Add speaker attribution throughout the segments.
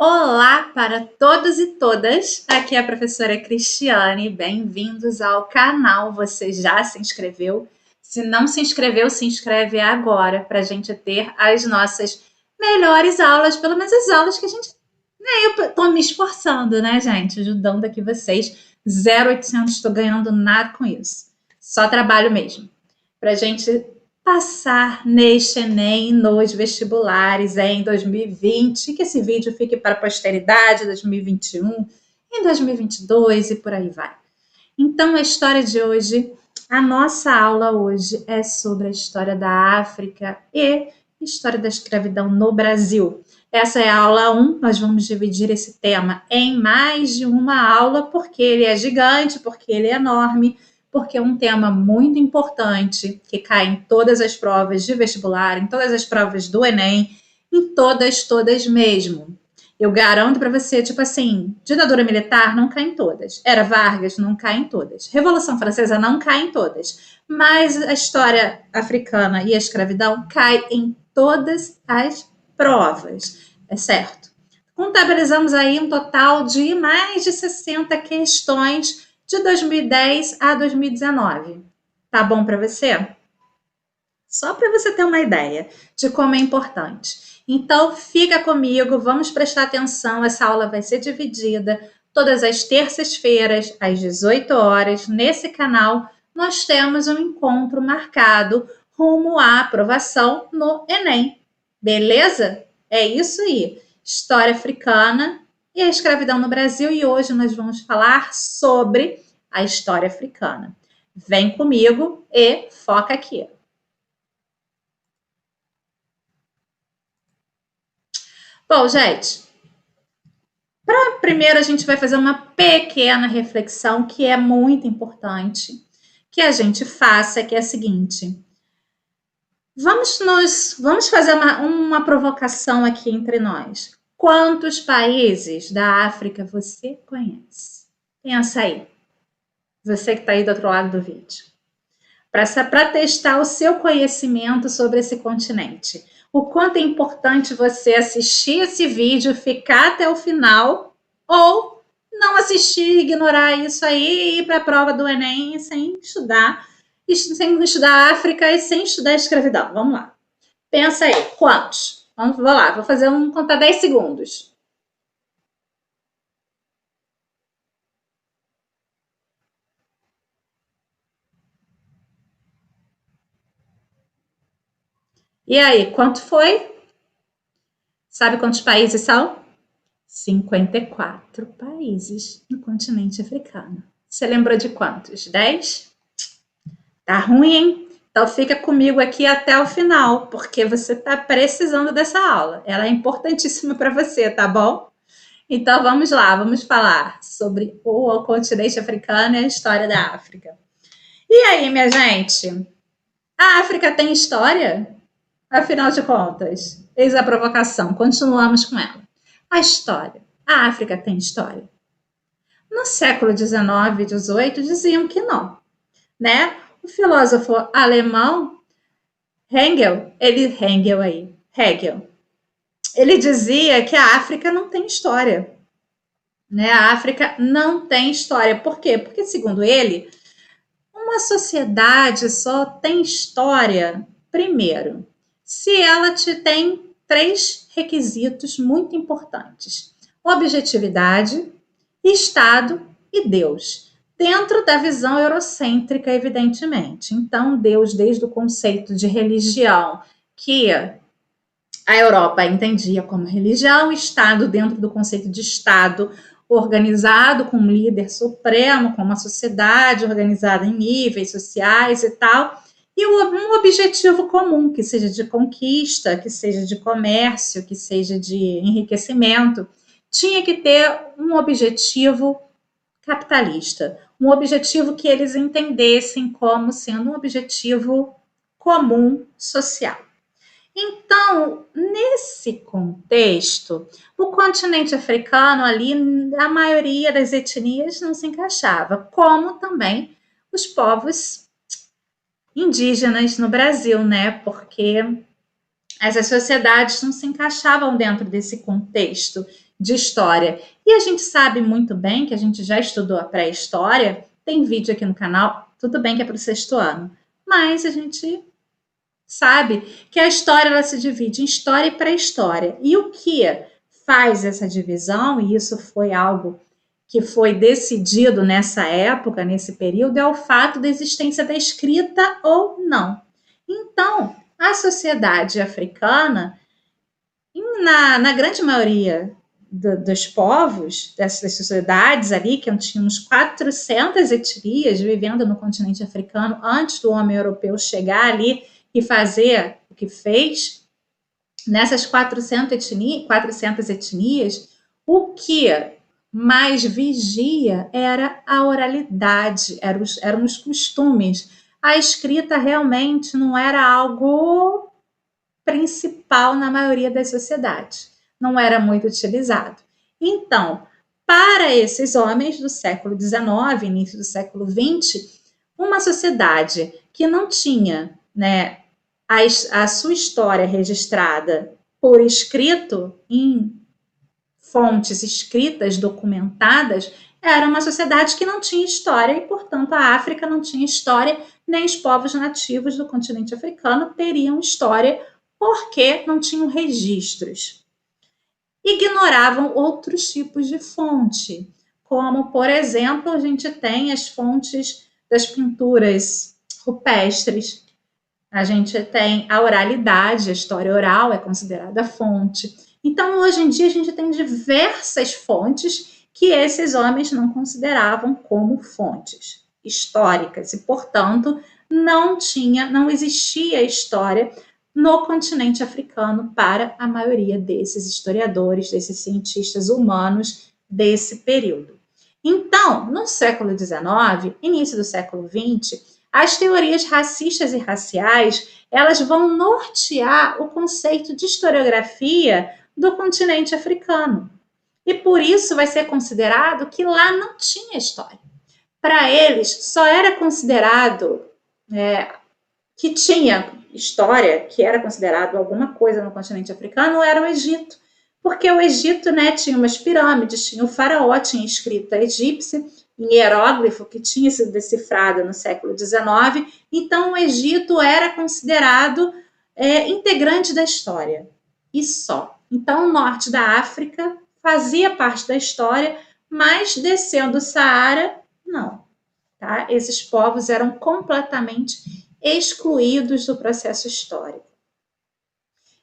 Speaker 1: Olá para todos e todas, aqui é a professora Cristiane, bem-vindos ao canal. Você já se inscreveu? Se não se inscreveu, se inscreve agora para a gente ter as nossas melhores aulas, pelo menos as aulas que a gente... eu estou me esforçando, né, gente? Ajudando aqui vocês. 0,800, estou ganhando nada com isso. Só trabalho mesmo. Para a gente passar neste Enem nos vestibulares em 2020, que esse vídeo fique para a posteridade, 2021, em 2022 e por aí vai. Então, a história de hoje, a nossa aula hoje é sobre a história da África e história da escravidão no Brasil. Essa é a aula 1, nós vamos dividir esse tema em mais de uma aula, porque ele é gigante, porque ele é enorme, porque é um tema muito importante, que cai em todas as provas de vestibular, em todas as provas do Enem, em todas mesmo. Eu garanto para você, tipo assim, ditadura militar não cai em todas. Era Vargas, não cai em todas. Revolução Francesa não cai em todas. Mas a história africana e a escravidão cai em todas as provas. É certo? Contabilizamos aí um total de mais de 60 questões de 2010 a 2019. Tá bom para você? Só para você ter uma ideia de como é importante. Então, fica comigo, vamos prestar atenção. Essa aula vai ser dividida todas as terças-feiras, às 18 horas. Nesse canal, nós temos um encontro marcado rumo à aprovação no Enem. Beleza? É isso aí. História africana e a escravidão no Brasil. E hoje nós vamos falar sobre a história africana. Vem comigo e foca aqui. Bom, gente, primeiro a gente vai fazer uma pequena reflexão que é muito importante que a gente faça, que é a seguinte. Vamos fazer uma provocação aqui entre nós. Quantos países da África você conhece? Pensa aí. Você que está aí do outro lado do vídeo. Para testar o seu conhecimento sobre esse continente. O quanto é importante você assistir esse vídeo, ficar até o final, ou não assistir, ignorar isso aí e ir para a prova do Enem sem estudar a África e sem estudar a escravidão. Vamos lá. Pensa aí, quantos? Vamos lá, vou contar 10 segundos. E aí, quanto foi? Sabe quantos países são? 54 países no continente africano. Você lembrou de quantos? 10? Tá ruim, hein? Então fica comigo aqui até o final, porque você tá precisando dessa aula. Ela é importantíssima para você, tá bom? Então vamos lá, vamos falar sobre o continente africano e a história da África. E aí, minha gente? A África tem história? Afinal de contas, eis a provocação, continuamos com ela. A história. A África tem história? No século XIX e XVIII diziam que não, né? O filósofo alemão Hegel, ele dizia que a África não tem história, né? A África não tem história. Por quê? Porque, segundo ele, uma sociedade só tem história, primeiro, se ela tem 3 requisitos muito importantes: objetividade, Estado e Deus. Dentro da visão eurocêntrica, evidentemente. Então, Deus, desde o conceito de religião, que a Europa entendia como religião, Estado dentro do conceito de Estado organizado com um líder supremo, com uma sociedade organizada em níveis sociais e tal, e um objetivo comum, que seja de conquista, que seja de comércio, que seja de enriquecimento, tinha que ter um objetivo capitalista, um objetivo que eles entendessem como sendo um objetivo comum social. Então, nesse contexto, o continente africano ali, a maioria das etnias não se encaixava, como também os povos indígenas no Brasil, né? Porque essas sociedades não se encaixavam dentro desse contexto de história. E a gente sabe muito bem que a gente já estudou a pré-história, tem vídeo aqui no canal, tudo bem que é para o 6º ano, mas a gente sabe que a história ela se divide em história e pré-história. E o que faz essa divisão, e isso foi algo que foi decidido nessa época, nesse período, é o fato da existência da escrita ou não. Então, a sociedade africana, na grande maioria dos povos, dessas sociedades ali, que tinham uns 400 etnias vivendo no continente africano antes do homem europeu chegar ali e fazer o que fez, nessas 400 etnias, o que mais vigia era a oralidade, eram os costumes. A escrita realmente não era algo principal na maioria das sociedades, não era muito utilizado. Então, para esses homens do século XIX, início do século XX, uma sociedade que não tinha, né, a sua história registrada por escrito em fontes escritas, documentadas, era uma sociedade que não tinha história e, portanto, a África não tinha história, nem os povos nativos do continente africano teriam história porque não tinham registros. Ignoravam outros tipos de fonte, como, por exemplo, a gente tem as fontes das pinturas rupestres, a gente tem a oralidade, a história oral é considerada fonte. Então, hoje em dia, a gente tem diversas fontes que esses homens não consideravam como fontes históricas e, portanto, não existia história no continente africano para a maioria desses historiadores, desses cientistas humanos desse período. Então, no século XIX, início do século XX, as teorias racistas e raciais, elas vão nortear o conceito de historiografia do continente africano. E por isso vai ser considerado que lá não tinha história. Para eles, só era considerado que tinha história, que era considerado alguma coisa no continente africano, era o Egito. Porque o Egito, né, tinha umas pirâmides, tinha o faraó, tinha escrita egípcia, em hieróglifo, que tinha sido decifrada no século XIX. Então, o Egito era considerado integrante da história. E só. Então, o norte da África fazia parte da história, mas descendo o Saara, não. Tá? Esses povos eram completamente excluídos do processo histórico.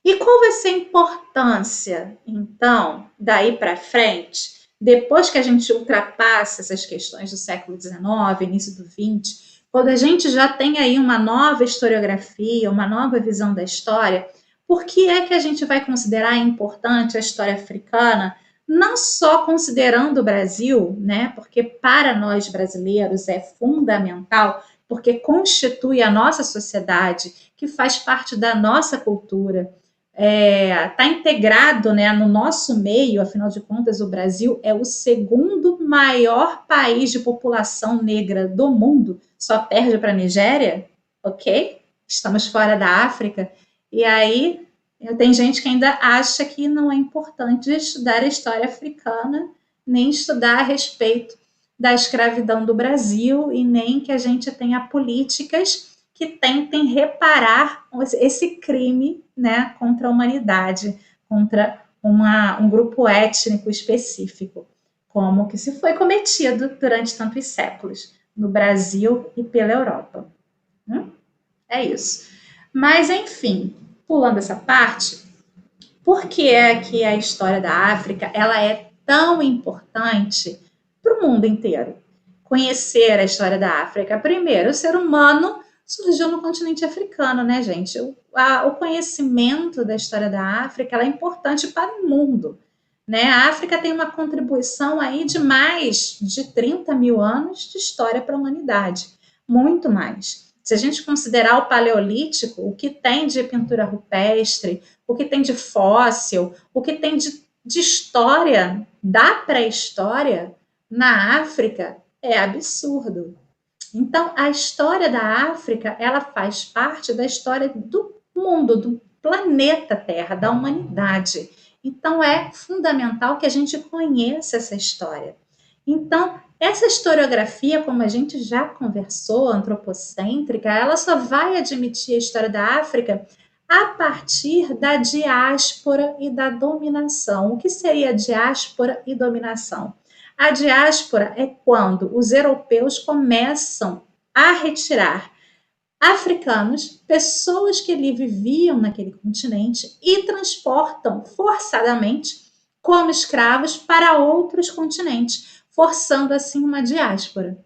Speaker 1: E qual vai ser a importância, então, daí para frente, depois que a gente ultrapassa essas questões do século XIX, início do XX, quando a gente já tem aí uma nova historiografia, uma nova visão da história, por que é que a gente vai considerar importante a história africana, não só considerando o Brasil, né? Porque para nós brasileiros é fundamental, porque constitui a nossa sociedade, que faz parte da nossa cultura, está integrado, né, no nosso meio. Afinal de contas, o Brasil é o segundo maior país de população negra do mundo, só perde para a Nigéria, ok? Estamos fora da África, e aí tem gente que ainda acha que não é importante estudar a história africana, nem estudar a respeito da escravidão do Brasil, e nem que a gente tenha políticas que tentem reparar esse crime, né, contra a humanidade, contra um grupo étnico específico, como que se foi cometido durante tantos séculos no Brasil e pela Europa. É isso. Mas, enfim, pulando essa parte, por que é que a história da África ela é tão importante para o mundo inteiro? Conhecer a história da África. Primeiro, o ser humano surgiu no continente africano, né, gente? O conhecimento da história da África ela é importante para o mundo, né? A África tem uma contribuição aí de mais de 30 mil anos de história para a humanidade, muito mais. Se a gente considerar o Paleolítico, o que tem de pintura rupestre, o que tem de fóssil, o que tem de história da pré-história na África, é absurdo. Então, a história da África, ela faz parte da história do mundo, do planeta Terra, da humanidade. Então, é fundamental que a gente conheça essa história. Então, essa historiografia, como a gente já conversou, antropocêntrica, ela só vai admitir a história da África a partir da diáspora e da dominação. O que seria diáspora e dominação? A diáspora é quando os europeus começam a retirar africanos, pessoas que ali viviam naquele continente, e transportam forçadamente como escravos para outros continentes, forçando assim uma diáspora.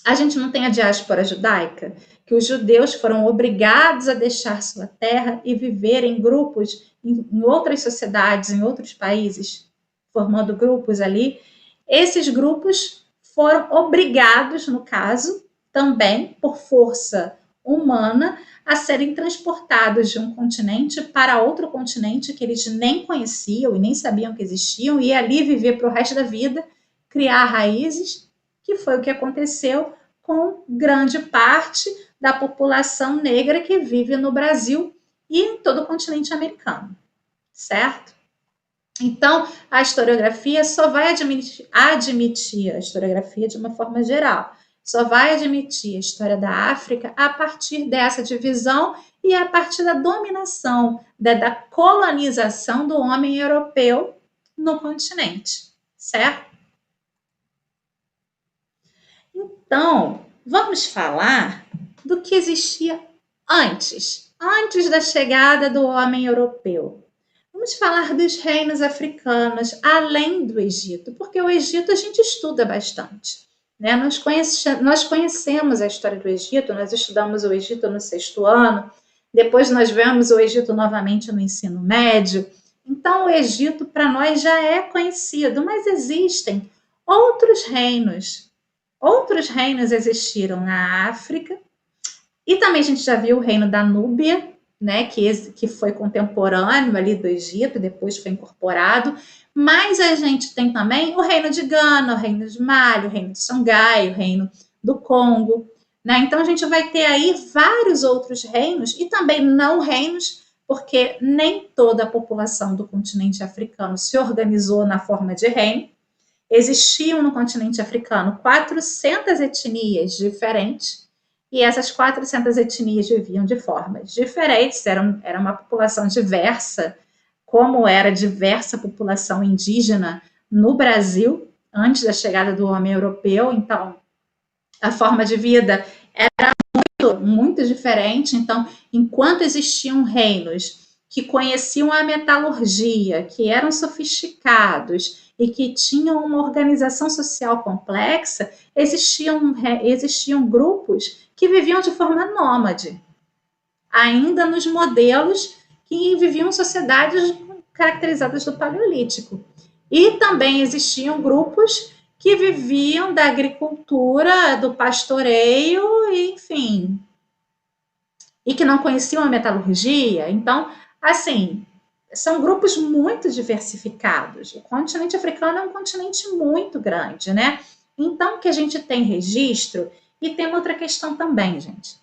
Speaker 1: A gente não tem a diáspora judaica, que os judeus foram obrigados a deixar sua terra e viver em grupos, em outras sociedades, em outros países, formando grupos ali. Esses grupos foram obrigados, no caso, também por força humana, a serem transportados de um continente para outro continente que eles nem conheciam e nem sabiam que existiam, e ali viver para o resto da vida, criar raízes, que foi o que aconteceu com grande parte da população negra que vive no Brasil e em todo o continente americano, certo? Então, a historiografia só vai admitir a historiografia de uma forma geral, só vai admitir a história da África a partir dessa divisão e a partir da dominação, da colonização do homem europeu no continente, certo? Então, vamos falar do que existia antes da chegada do homem europeu. Vamos falar dos reinos africanos, além do Egito, porque o Egito a gente estuda bastante. Né? Nós conhecemos a história do Egito, nós estudamos o Egito no 6º ano, depois nós vemos o Egito novamente no ensino médio. Então, o Egito para nós já é conhecido, mas existem outros reinos. Outros reinos existiram na África, e também a gente já viu o reino da Núbia, né, que foi contemporâneo ali do Egito, depois foi incorporado, mas a gente tem também o reino de Gana, o reino de Mali, o reino de Xangai, o reino do Congo, né? Então a gente vai ter aí vários outros reinos, e também não reinos, porque nem toda a população do continente africano se organizou na forma de reino. Existiam no continente africano 400 etnias diferentes, e essas 400 etnias viviam de formas diferentes, era uma população diversa, como era diversa a população indígena no Brasil, antes da chegada do homem europeu. Então, a forma de vida era muito diferente. Então, enquanto existiam reinos que conheciam a metalurgia, que eram sofisticados e que tinham uma organização social complexa, existiam grupos que viviam de forma nômade, ainda nos modelos que viviam em sociedades caracterizadas do Paleolítico. E também existiam grupos que viviam da agricultura, do pastoreio, enfim, e que não conheciam a metalurgia. Então, assim, são grupos muito diversificados. O continente africano é um continente muito grande, né? Então, que a gente tem registro, e tem outra questão também, gente.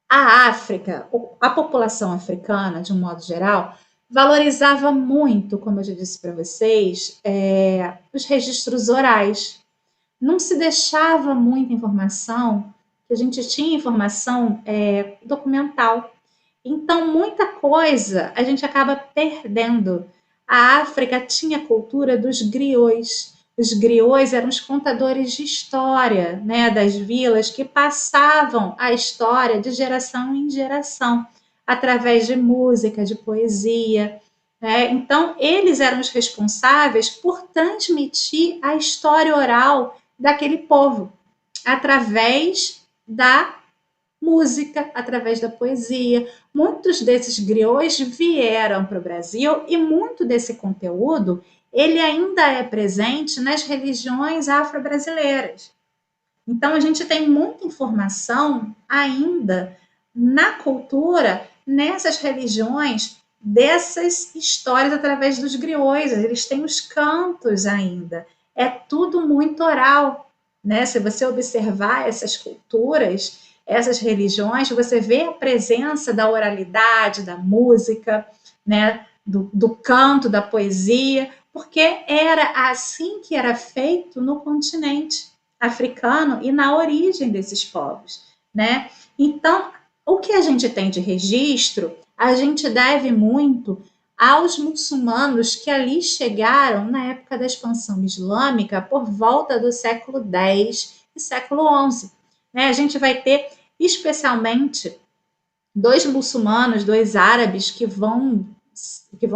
Speaker 1: A África, a população africana, de um modo geral, valorizava muito, como eu já disse para vocês, os registros orais. Não se deixava muita informação, a gente tinha informação documental. Então, muita coisa a gente acaba perdendo. A África tinha a cultura dos griots. Os griots eram os contadores de história, né, das vilas, que passavam a história de geração em geração, através de música, de poesia. Né? Então, eles eram os responsáveis por transmitir a história oral daquele povo, através da música, através da poesia. Muitos desses griots vieram para o Brasil, e muito desse conteúdo ele ainda é presente nas religiões afro-brasileiras. Então, a gente tem muita informação ainda na cultura, nessas religiões, dessas histórias através dos griots. Eles têm os cantos ainda. É tudo muito oral, né? Se você observar essas culturas, essas religiões, você vê a presença da oralidade, da música, né? do canto, da poesia, porque era assim que era feito no continente africano e na origem desses povos, né? Então, o que a gente tem de registro, a gente deve muito aos muçulmanos que ali chegaram na época da expansão islâmica por volta do século X e século XI. Né? A gente vai ter especialmente dois muçulmanos, dois árabes que vão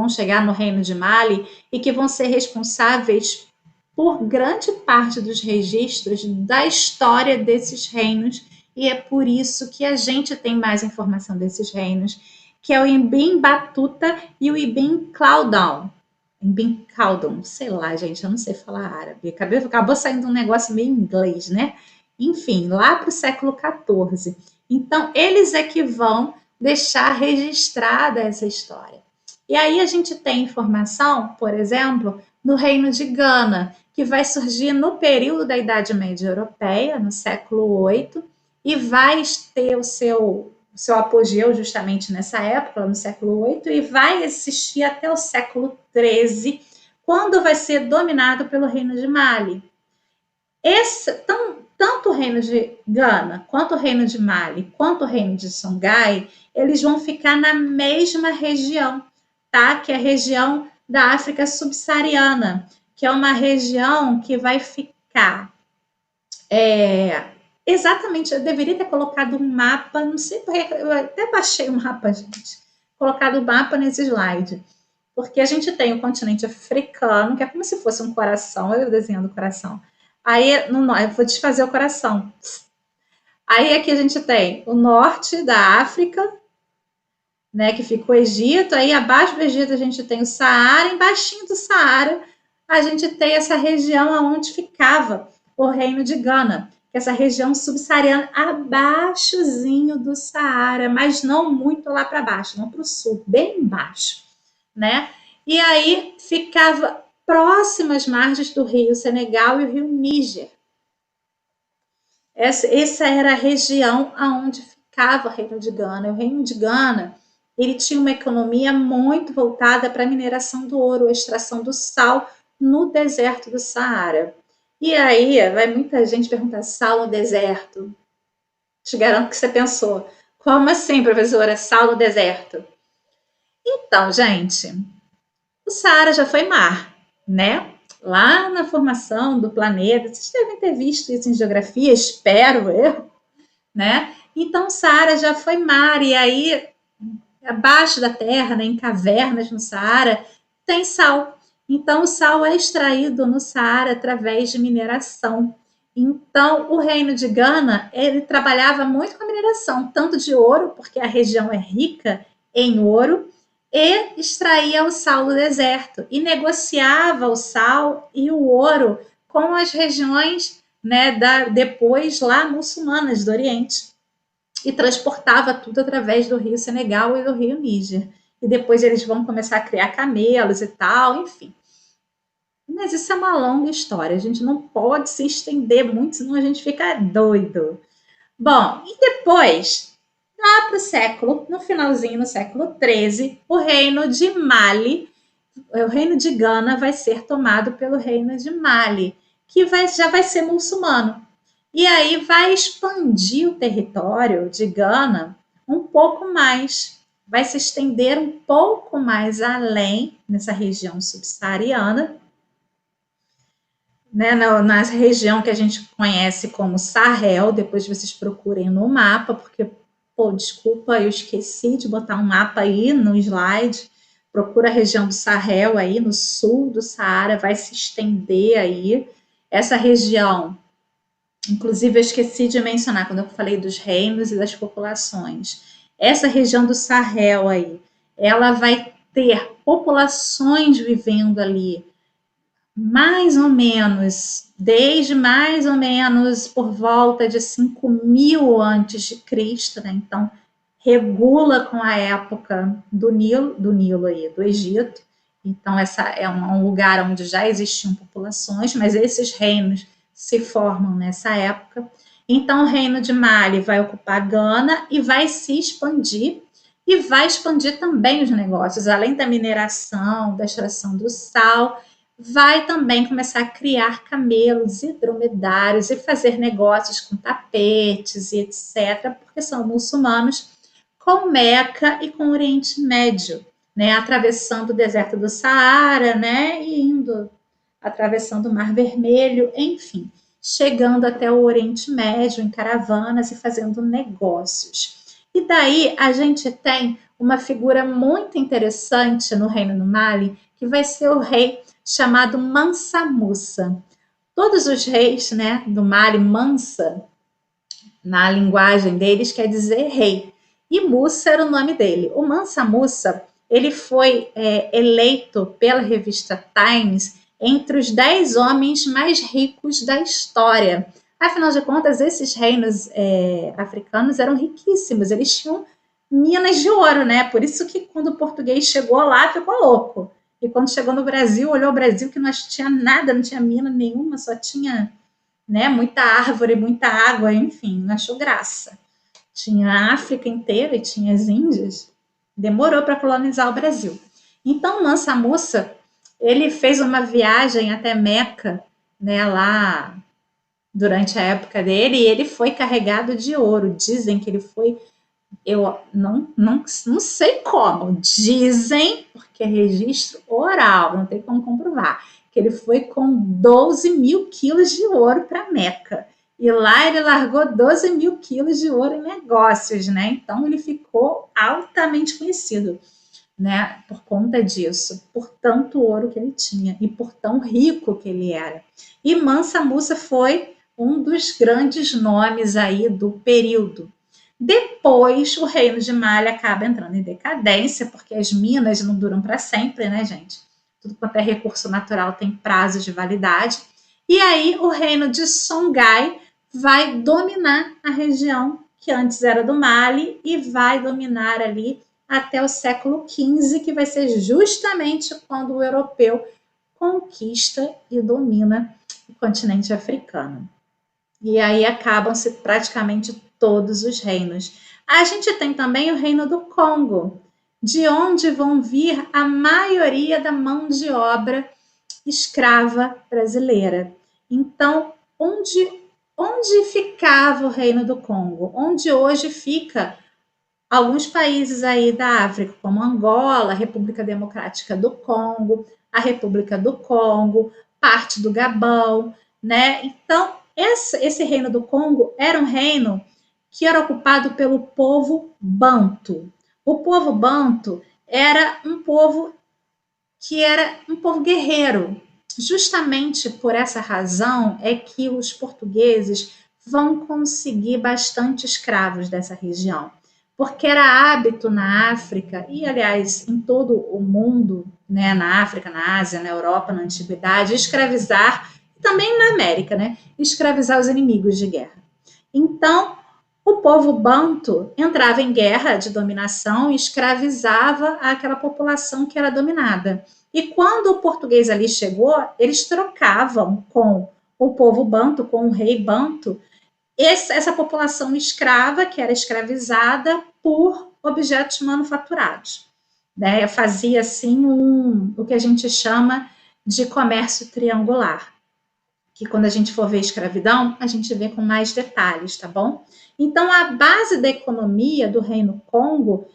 Speaker 1: chegar no reino de Mali e que vão ser responsáveis por grande parte dos registros da história desses reinos, e é por isso que a gente tem mais informação desses reinos, que é o Ibn Battuta e o Ibn Khaldun. Ibn Khaldun, sei lá, gente, eu não sei falar árabe. Acabou saindo um negócio meio inglês, né? Enfim, lá para o século XIV. Então, eles é que vão deixar registrada essa história. E aí a gente tem informação, por exemplo, no reino de Gana, que vai surgir no período da Idade Média Europeia, no século VIII, e vai ter o seu apogeu justamente nessa época, no século VIII, e vai existir até o século XIII, quando vai ser dominado pelo reino de Mali. Tanto o reino de Gana, quanto o reino de Mali, quanto o reino de Songhai, eles vão ficar na mesma região, tá? Que é a região da África subsaariana, que é uma região que vai ficar exatamente, eu deveria ter colocado um mapa, não sei porque, eu até baixei o mapa, gente, colocado o mapa nesse slide, porque a gente tem o continente africano, que é como se fosse um coração, eu desenhando o coração. Aí, eu vou desfazer o coração. Aí aqui a gente tem o norte da África, né, que fica o Egito, aí abaixo do Egito a gente tem o Saara, embaixinho do Saara a gente tem essa região onde ficava o reino de Gana, que é essa região subsaariana abaixozinho do Saara, mas não muito lá para baixo, não para o sul, bem embaixo, né? E aí ficava próximo às margens do rio Senegal e o rio Níger. Essa era a região onde ficava o reino de Gana. O reino de Gana, ele tinha uma economia muito voltada para a mineração do ouro, a extração do sal no deserto do Saara. E aí, vai muita gente perguntar, sal no deserto? Te garanto que você pensou, como assim, professora, sal no deserto? Então, gente, o Saara já foi mar, né? Lá na formação do planeta, vocês devem ter visto isso em geografia, espero eu, né? Então, o Saara já foi mar, e aí, abaixo da terra, né, em cavernas no Saara, tem sal. Então, o sal é extraído no Saara através de mineração. Então, o reino de Gana, ele trabalhava muito com a mineração, tanto de ouro, porque a região é rica em ouro, e extraía o sal do deserto e negociava o sal e o ouro com as regiões, né, depois lá muçulmanas do Oriente, e transportava tudo através do rio Senegal e do rio Níger. E depois eles vão começar a criar camelos e tal, enfim. Mas isso é uma longa história, a gente não pode se estender muito, senão a gente fica doido. Bom, e depois, lá para o século, no finalzinho, no século XIII, o reino de Mali, o reino de Gana vai ser tomado pelo reino de Mali, que já vai ser muçulmano. E aí vai expandir o território de Gana um pouco mais, vai se estender um pouco mais além, nessa região subsaariana, né, na região que a gente conhece como Sahel. Depois vocês procurem no mapa, porque, desculpa, eu esqueci de botar um mapa aí no slide. Procura a região do Sahel aí, no sul do Saara, vai se estender aí. Essa região, inclusive eu esqueci de mencionar quando eu falei dos reinos e das populações. Essa região do Sahel aí, ela vai ter populações vivendo ali, mais ou menos, desde mais ou menos por volta de 5.000 antes de Cristo, né? Então, regula com a época do Nilo aí, do Egito. Então, essa é um lugar onde já existiam populações, mas esses reinos se formam nessa época. Então, o reino de Mali vai ocupar Gana e vai se expandir e vai expandir também os negócios, além da mineração, da extração do sal, vai também começar a criar camelos e dromedários e fazer negócios com tapetes e etc., porque são muçulmanos, com Meca e com o Oriente Médio, né, atravessando o deserto do Saara, né, e indo, atravessando o Mar Vermelho, enfim, chegando até o Oriente Médio em caravanas e fazendo negócios. E daí a gente tem uma figura muito interessante no Reino do Mali, que vai ser o rei chamado Mansa Musa. Todos os reis, né, do Mali, Mansa, na linguagem deles, quer dizer rei. E Musa era o nome dele. O Mansa Musa, ele foi eleito pela revista Times entre os 10 homens mais ricos da história. Afinal de contas, esses reinos africanos eram riquíssimos, eles tinham minas de ouro, né? Por isso que quando o português chegou lá, ficou louco. E quando chegou no Brasil, olhou o Brasil que não tinha nada, não tinha mina nenhuma, só tinha, né, muita árvore, muita água, enfim, não achou graça. Tinha a África inteira e tinha as Índias. Demorou para colonizar o Brasil. Então, Mansa Musa, ele fez uma viagem até Meca, né, lá durante a época dele, e ele foi carregado de ouro. Dizem que ele foi, eu não sei como, dizem, porque é registro oral, não tem como comprovar, que ele foi com 12 mil quilos de ouro para Meca. E lá ele largou 12 mil quilos de ouro em negócios, né? Então ele ficou altamente conhecido, né? Por conta disso, por tanto ouro que ele tinha e por tão rico que ele era. E Mansa Musa foi um dos grandes nomes aí do período. Depois, o reino de Mali acaba entrando em decadência, porque as minas não duram para sempre, né, gente? Tudo quanto é recurso natural tem prazo de validade. E aí, o reino de Songhai vai dominar a região que antes era do Mali e vai dominar ali até o século XV, que vai ser justamente quando o europeu conquista e domina o continente africano. E aí acabam-se praticamente todos os reinos. A gente tem também o reino do Congo, de onde vão vir a maioria da mão de obra escrava brasileira. Então, onde ficava o reino do Congo? Onde hoje fica alguns países aí da África, como Angola, República Democrática do Congo, a República do Congo, parte do Gabão, né? Então, esse reino do Congo era um reino que era ocupado pelo povo Banto. O povo Banto era um povo que era um povo guerreiro. Justamente por essa razão é que os portugueses vão conseguir bastante escravos dessa região, porque era hábito na África e, aliás, em todo o mundo, né, na África, na Ásia, na Europa, na Antiguidade, escravizar, e também na América, né, escravizar os inimigos de guerra. Então, o povo banto entrava em guerra de dominação e escravizava aquela população que era dominada. E quando o português ali chegou, eles trocavam com o povo banto, com o rei banto, essa população escrava, que era escravizada, por objetos manufaturados. Né? Fazia assim o que a gente chama de comércio triangular, que quando a gente for ver escravidão, a gente vê com mais detalhes, tá bom? Então, a base da economia do Reino Congo,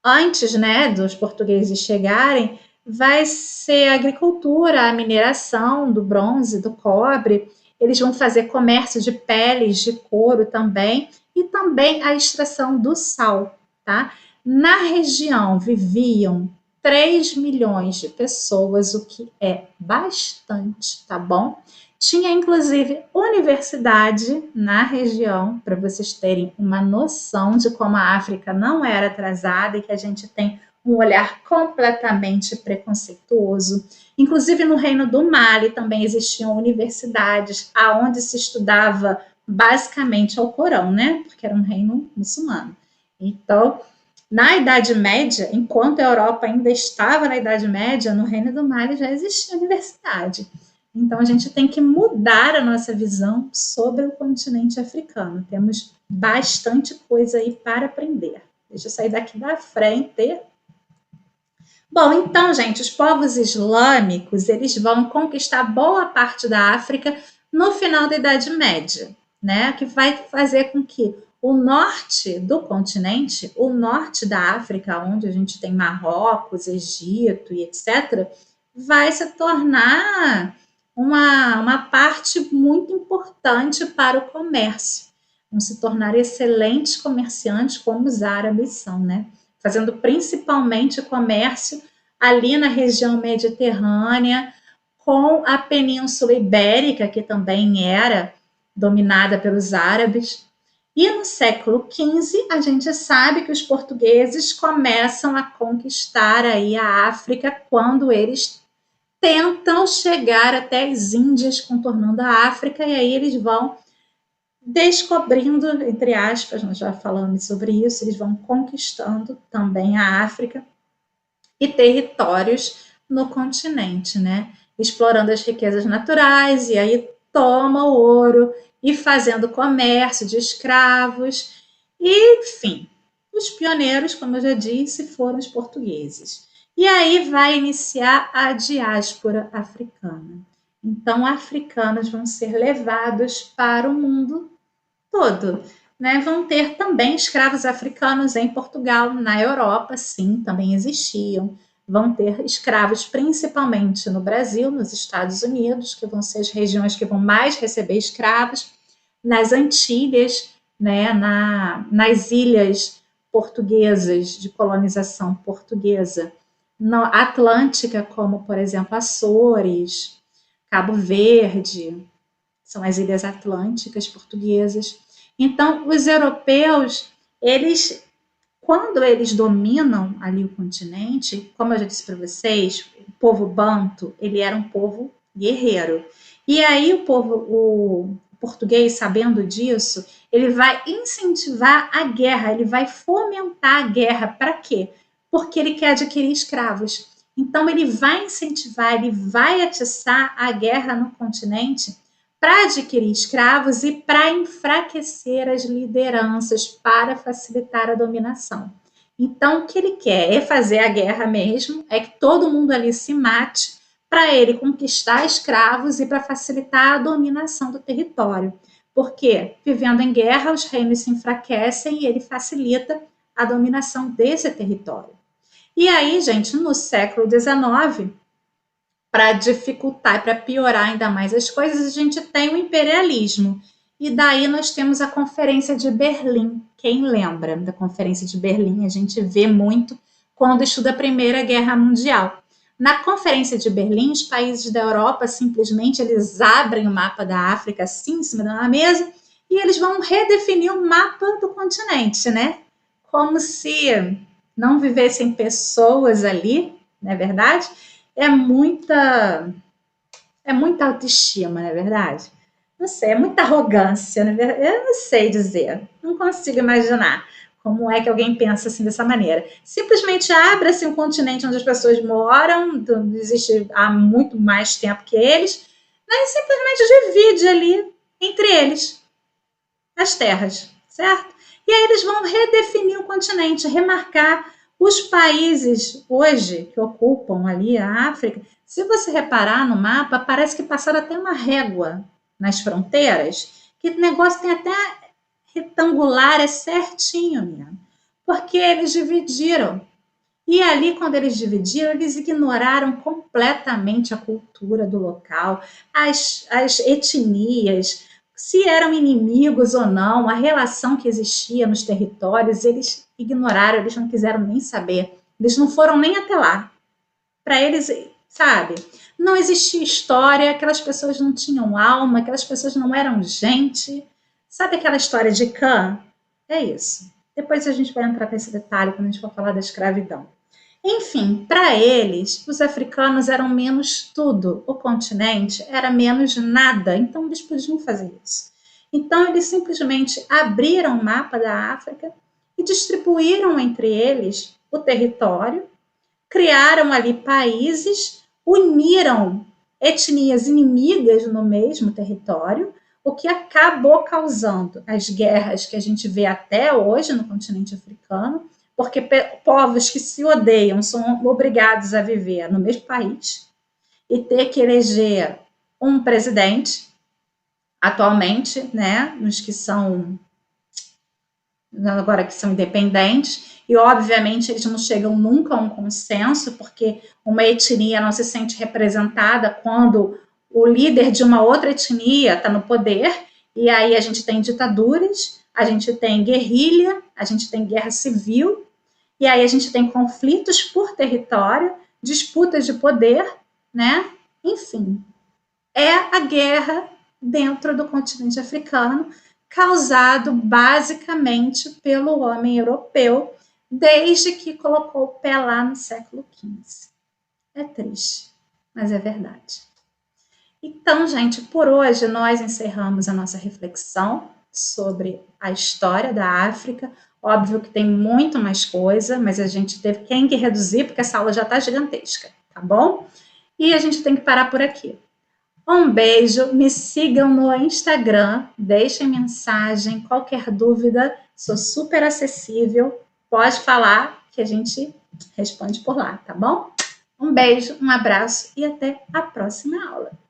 Speaker 1: antes, né, dos portugueses chegarem, vai ser a agricultura, a mineração do bronze, do cobre. Eles vão fazer comércio de peles, de couro também, e também a extração do sal, tá? Na região viviam 3 milhões de pessoas, o que é bastante, tá bom? Tinha, inclusive, universidade na região, para vocês terem uma noção de como a África não era atrasada e que a gente tem um olhar completamente preconceituoso. Inclusive, no Reino do Mali também existiam universidades onde se estudava basicamente o Corão, né? Porque era um reino muçulmano. Então, na Idade Média, enquanto a Europa ainda estava na Idade Média, no Reino do Mali já existia universidade. Então, a gente tem que mudar a nossa visão sobre o continente africano. Temos bastante coisa aí para aprender. Deixa eu sair daqui da frente. Bom, então, gente, os povos islâmicos, eles vão conquistar boa parte da África no final da Idade Média, né? Que vai fazer com que o norte do continente, o norte da África, onde a gente tem Marrocos, Egito e etc., vai se tornar uma parte muito importante para o comércio. Vão se tornar excelentes comerciantes, como os árabes são, né? Fazendo principalmente comércio ali na região mediterrânea, com a Península Ibérica, que também era dominada pelos árabes. E no século XV, a gente sabe que os portugueses começam a conquistar aí a África quando eles tentam chegar até as Índias, contornando a África, e aí eles vão descobrindo, entre aspas, nós já falamos sobre isso, eles vão conquistando também a África e territórios no continente, né? Explorando as riquezas naturais, e aí toma o ouro e fazendo comércio de escravos. E, enfim, os pioneiros, como eu já disse, foram os portugueses. E aí vai iniciar a diáspora africana. Então, africanos vão ser levados para o mundo todo. Né? Vão ter também escravos africanos em Portugal, na Europa, sim, também existiam. Vão ter escravos principalmente no Brasil, nos Estados Unidos, que vão ser as regiões que vão mais receber escravos, nas Antilhas, né? Nas ilhas portuguesas, de colonização portuguesa, na Atlântica, como, por exemplo, Açores, Cabo Verde, são as ilhas atlânticas portuguesas. Então, os europeus, eles, quando eles dominam ali o continente, como eu já disse para vocês, o povo banto, ele era um povo guerreiro. E aí o português, sabendo disso, ele vai incentivar a guerra, ele vai fomentar a guerra. Para quê? Porque ele quer adquirir escravos. Então, ele vai incentivar, ele vai atiçar a guerra no continente para adquirir escravos e para enfraquecer as lideranças, para facilitar a dominação. Então, o que ele quer é fazer a guerra mesmo, é que todo mundo ali se mate para ele conquistar escravos e para facilitar a dominação do território. Porque, vivendo em guerra, os reinos se enfraquecem e ele facilita a dominação desse território. E aí, gente, no século XIX, para dificultar, para piorar ainda mais as coisas, a gente tem o imperialismo. E daí nós temos a Conferência de Berlim. Quem lembra da Conferência de Berlim? A gente vê muito quando estuda a Primeira Guerra Mundial. Na Conferência de Berlim, os países da Europa simplesmente eles abrem o mapa da África assim em cima da mesa e eles vão redefinir o mapa do continente, né? Como se não vivessem pessoas ali, não é verdade? É muita autoestima, não é verdade? Não sei, é muita arrogância, não é verdade? Eu não sei dizer, não consigo imaginar como é que alguém pensa assim dessa maneira. Simplesmente abre-se um continente onde as pessoas moram, existe há muito mais tempo que eles, né? E simplesmente divide ali entre eles as terras, certo? E aí eles vão redefinir o continente, remarcar os países hoje que ocupam ali a África. Se você reparar no mapa, parece que passaram até uma régua nas fronteiras, que o negócio tem até retangular, é certinho mesmo, porque eles dividiram. E ali, quando eles dividiram, eles ignoraram completamente a cultura do local, as etnias, se eram inimigos ou não, a relação que existia nos territórios, eles ignoraram, eles não quiseram nem saber. Eles não foram nem até lá. Para eles, sabe, não existia história, aquelas pessoas não tinham alma, aquelas pessoas não eram gente. Sabe aquela história de Cã? É isso. Depois a gente vai entrar nesse detalhe quando a gente for falar da escravidão. Enfim, para eles, os africanos eram menos tudo. O continente era menos nada. Então, eles podiam fazer isso. Então, eles simplesmente abriram o mapa da África e distribuíram entre eles o território, criaram ali países, uniram etnias inimigas no mesmo território, o que acabou causando as guerras que a gente vê até hoje no continente africano, porque povos que se odeiam são obrigados a viver no mesmo país e ter que eleger um presidente, atualmente, né, nos que são agora que são independentes, e obviamente eles não chegam nunca a um consenso, porque uma etnia não se sente representada quando o líder de uma outra etnia está no poder, e aí a gente tem ditaduras, a gente tem guerrilha, a gente tem guerra civil, e aí a gente tem conflitos por território, disputas de poder, né? Enfim, é a guerra dentro do continente africano, causado basicamente pelo homem europeu, desde que colocou o pé lá no século XV. É triste, mas é verdade. Então, gente, por hoje nós encerramos a nossa reflexão sobre a história da África. Óbvio que tem muito mais coisa, mas a gente teve que reduzir, porque essa aula já está gigantesca, tá bom? E a gente tem que parar por aqui. Um beijo, me sigam no Instagram, deixem mensagem, qualquer dúvida, sou super acessível, pode falar que a gente responde por lá, tá bom? Um beijo, um abraço e até a próxima aula.